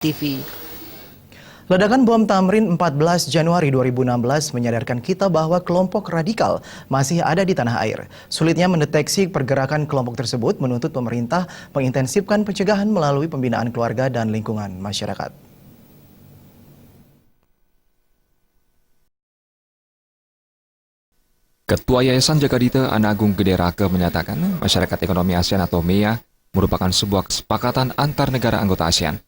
TV. Ledakan bom Tamrin 14 Januari 2016 menyadarkan kita bahwa kelompok radikal masih ada di tanah air. Sulitnya mendeteksi pergerakan kelompok tersebut menuntut pemerintah mengintensifkan pencegahan melalui pembinaan keluarga dan lingkungan masyarakat. Ketua Yayasan Jagadita Anak Agung Gede Rake menyatakan Masyarakat Ekonomi ASEAN atau MEA merupakan sebuah kesepakatan antar negara anggota ASEAN.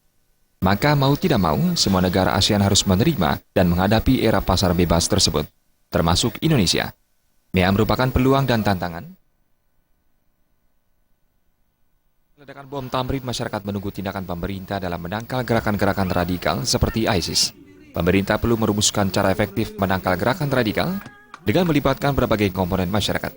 Maka mau tidak mau, semua negara ASEAN harus menerima dan menghadapi era pasar bebas tersebut, termasuk Indonesia. MEA merupakan peluang dan tantangan. Ledakan bom Tamrin, masyarakat menunggu tindakan pemerintah dalam menangkal gerakan-gerakan radikal seperti ISIS. Pemerintah perlu merumuskan cara efektif menangkal gerakan radikal dengan melibatkan berbagai komponen masyarakat,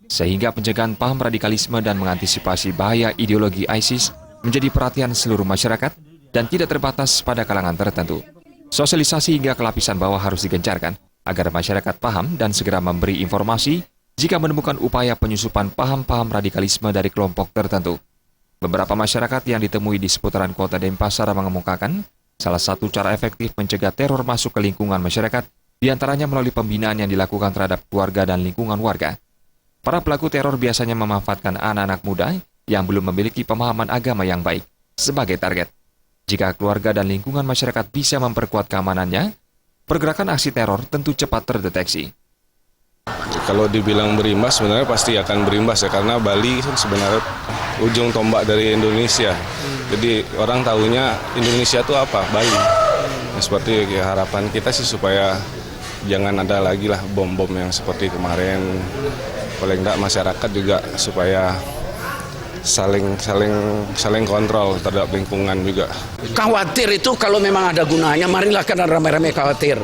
sehingga pencegahan paham radikalisme dan mengantisipasi bahaya ideologi ISIS menjadi perhatian seluruh masyarakat dan tidak terbatas pada kalangan tertentu. Sosialisasi hingga ke lapisan bawah harus digencarkan agar masyarakat paham dan segera memberi informasi jika menemukan upaya penyusupan paham-paham radikalisme dari kelompok tertentu. Beberapa masyarakat yang ditemui di seputaran kota Denpasar mengemukakan salah satu cara efektif mencegah teror masuk ke lingkungan masyarakat diantaranya melalui pembinaan yang dilakukan terhadap keluarga dan lingkungan warga. Para pelaku teror biasanya memanfaatkan anak-anak muda yang belum memiliki pemahaman agama yang baik sebagai target. Jika keluarga dan lingkungan masyarakat bisa memperkuat keamanannya, pergerakan aksi teror tentu cepat terdeteksi. Kalau dibilang berimbas, sebenarnya pasti akan berimbas ya, karena Bali sebenarnya ujung tombak dari Indonesia. Jadi orang tahunya Indonesia itu apa? Bali. Nah, seperti harapan kita sih supaya jangan ada lagi lah bom-bom yang seperti kemarin. Paling enggak masyarakat juga supaya saling kontrol terhadap lingkungan juga. Khawatir itu kalau memang ada gunanya, marilah kita ramai-ramai khawatir.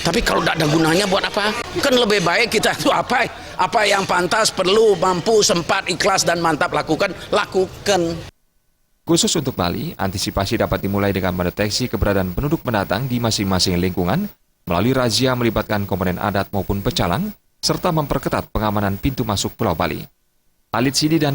Tapi kalau tidak ada gunanya buat apa? Kan lebih baik kita itu apa yang pantas, perlu, mampu, sempat, ikhlas dan mantap lakukan. Khusus untuk Bali, antisipasi dapat dimulai dengan mendeteksi keberadaan penduduk pendatang di masing-masing lingkungan melalui razia melibatkan komponen adat maupun pecalang serta memperketat pengamanan pintu masuk Pulau Bali. Alid Sidi dan